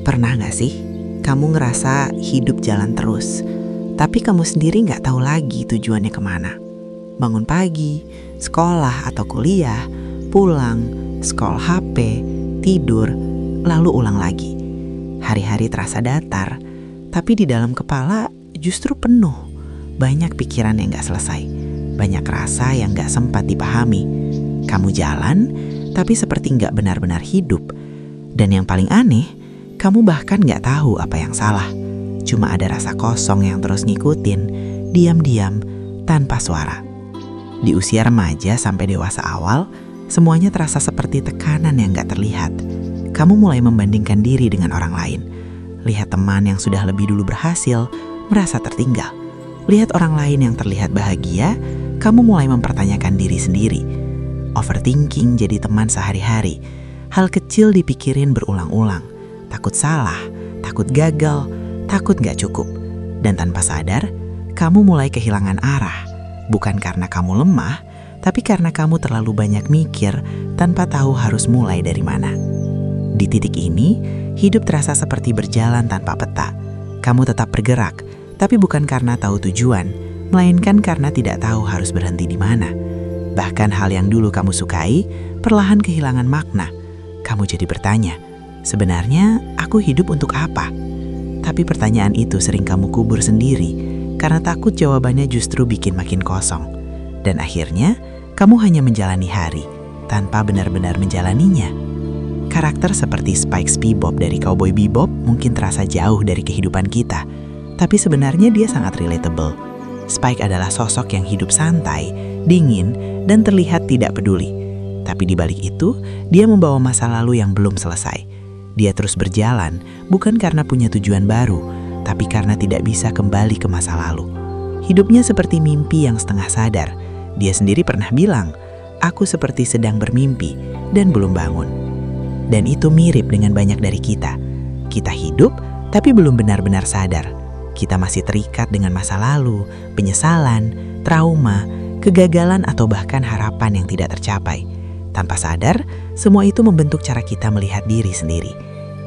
Pernah gak sih kamu ngerasa hidup jalan terus, tapi kamu sendiri gak tahu lagi tujuannya kemana? Bangun pagi, sekolah atau kuliah, pulang, scroll HP, tidur, lalu ulang lagi. Hari-hari terasa datar, tapi di dalam kepala justru penuh. Banyak pikiran yang gak selesai, banyak rasa yang gak sempat dipahami. Kamu jalan, tapi seperti gak benar-benar hidup. Dan yang paling aneh, kamu bahkan gak tahu apa yang salah. Cuma ada rasa kosong yang terus ngikutin, diam-diam, tanpa suara. Di usia remaja sampai dewasa awal, semuanya terasa seperti tekanan yang gak terlihat. Kamu mulai membandingkan diri dengan orang lain. Lihat teman yang sudah lebih dulu berhasil, merasa tertinggal. Lihat orang lain yang terlihat bahagia, kamu mulai mempertanyakan diri sendiri. Overthinking jadi teman sehari-hari. Hal kecil dipikirin berulang-ulang. Takut salah, takut gagal, takut gak cukup. Dan tanpa sadar, kamu mulai kehilangan arah. Bukan karena kamu lemah, tapi karena kamu terlalu banyak mikir tanpa tahu harus mulai dari mana. Di titik ini, hidup terasa seperti berjalan tanpa peta. Kamu tetap bergerak, tapi bukan karena tahu tujuan, melainkan karena tidak tahu harus berhenti di mana. Bahkan hal yang dulu kamu sukai, perlahan kehilangan makna. Kamu jadi bertanya, sebenarnya aku hidup untuk apa? Tapi pertanyaan itu sering kamu kubur sendiri, karena takut jawabannya justru bikin makin kosong. Dan akhirnya, kamu hanya menjalani hari, tanpa benar-benar menjalaninya. Karakter seperti Spike SpongeBob dari Cowboy Bebop mungkin terasa jauh dari kehidupan kita, tapi sebenarnya dia sangat relatable. Spike adalah sosok yang hidup santai, dingin, dan terlihat tidak peduli. Tapi di balik itu, dia membawa masa lalu yang belum selesai. Dia terus berjalan, bukan karena punya tujuan baru, tapi karena tidak bisa kembali ke masa lalu. Hidupnya seperti mimpi yang setengah sadar. Dia sendiri pernah bilang, "Aku seperti sedang bermimpi dan belum bangun." Dan itu mirip dengan banyak dari kita. Kita hidup, tapi belum benar-benar sadar. Kita masih terikat dengan masa lalu, penyesalan, trauma, kegagalan, atau bahkan harapan yang tidak tercapai. Tanpa sadar, semua itu membentuk cara kita melihat diri sendiri.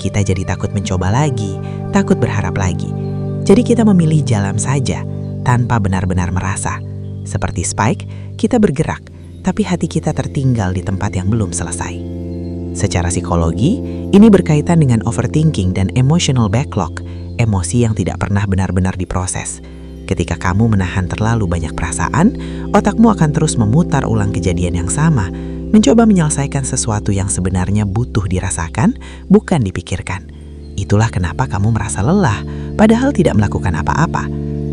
Kita jadi takut mencoba lagi, takut berharap lagi. Jadi kita memilih jalan saja, tanpa benar-benar merasa. Seperti Spike, kita bergerak, tapi hati kita tertinggal di tempat yang belum selesai. Secara psikologi, ini berkaitan dengan overthinking dan emotional backlog, emosi yang tidak pernah benar-benar diproses. Ketika kamu menahan terlalu banyak perasaan, otakmu akan terus memutar ulang kejadian yang sama, mencoba menyelesaikan sesuatu yang sebenarnya butuh dirasakan, bukan dipikirkan. Itulah kenapa kamu merasa lelah, padahal tidak melakukan apa-apa.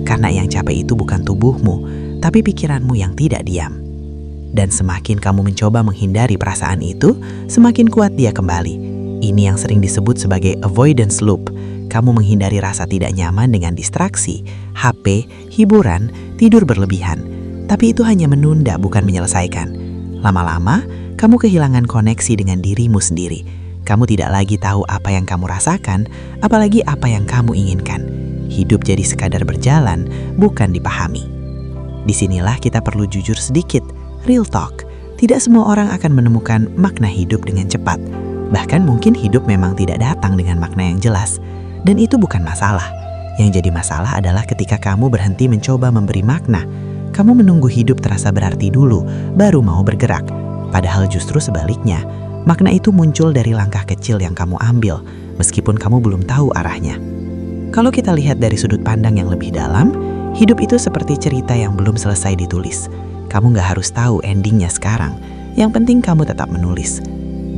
Karena yang capek itu bukan tubuhmu, tapi pikiranmu yang tidak diam. Dan semakin kamu mencoba menghindari perasaan itu, semakin kuat dia kembali. Ini yang sering disebut sebagai avoidance loop. Kamu menghindari rasa tidak nyaman dengan distraksi, HP, hiburan, tidur berlebihan. Tapi itu hanya menunda, bukan menyelesaikan. Lama-lama, kamu kehilangan koneksi dengan dirimu sendiri. Kamu tidak lagi tahu apa yang kamu rasakan, apalagi apa yang kamu inginkan. Hidup jadi sekadar berjalan, bukan dipahami. Disinilah kita perlu jujur sedikit, real talk. Tidak semua orang akan menemukan makna hidup dengan cepat. Bahkan mungkin hidup memang tidak datang dengan makna yang jelas. Dan itu bukan masalah. Yang jadi masalah adalah ketika kamu berhenti mencoba memberi makna. Kamu menunggu hidup terasa berarti dulu, baru mau bergerak. Padahal justru sebaliknya, makna itu muncul dari langkah kecil yang kamu ambil, meskipun kamu belum tahu arahnya. Kalau kita lihat dari sudut pandang yang lebih dalam, hidup itu seperti cerita yang belum selesai ditulis. Kamu gak harus tahu endingnya sekarang, yang penting kamu tetap menulis.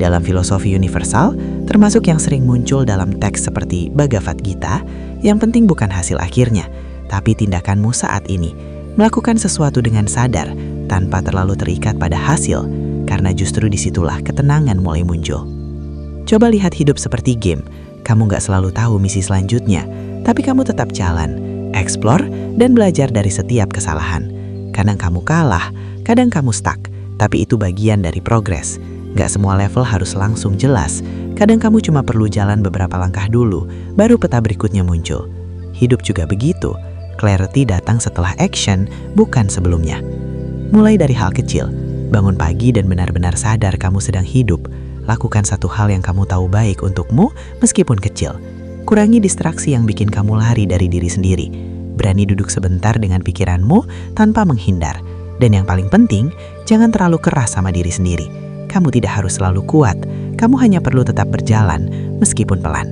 Dalam filosofi universal, termasuk yang sering muncul dalam teks seperti Bhagavad Gita, yang penting bukan hasil akhirnya, tapi tindakanmu saat ini. Melakukan sesuatu dengan sadar, tanpa terlalu terikat pada hasil, karena justru disitulah ketenangan mulai muncul. Coba lihat hidup seperti game. Kamu gak selalu tahu misi selanjutnya, tapi kamu tetap jalan, explore, dan belajar dari setiap kesalahan. Kadang kamu kalah, kadang kamu stuck, tapi itu bagian dari progres. Gak semua level harus langsung jelas. Kadang kamu cuma perlu jalan beberapa langkah dulu, baru peta berikutnya muncul. Hidup juga begitu. Clarity datang setelah action, bukan sebelumnya. Mulai dari hal kecil, bangun pagi dan benar-benar sadar kamu sedang hidup, Lakukan satu hal yang kamu tahu baik untukmu meskipun kecil. Kurangi distraksi yang bikin kamu lari dari diri sendiri. Berani duduk sebentar dengan pikiranmu tanpa menghindar. Dan yang paling penting, jangan terlalu keras sama diri sendiri. Kamu tidak harus selalu kuat, kamu hanya perlu tetap berjalan meskipun pelan.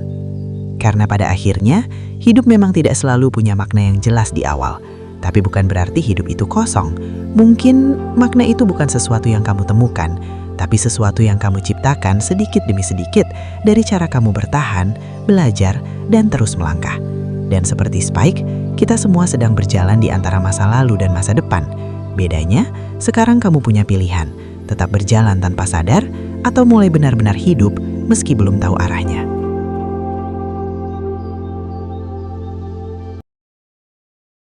Karena pada akhirnya, hidup memang tidak selalu punya makna yang jelas di awal. Tapi bukan berarti hidup itu kosong. Mungkin makna itu bukan sesuatu yang kamu temukan, tapi sesuatu yang kamu ciptakan sedikit demi sedikit dari cara kamu bertahan, belajar, dan terus melangkah. Dan seperti Spike, kita semua sedang berjalan di antara masa lalu dan masa depan. Bedanya, sekarang kamu punya pilihan, tetap berjalan tanpa sadar, atau mulai benar-benar hidup meski belum tahu arahnya.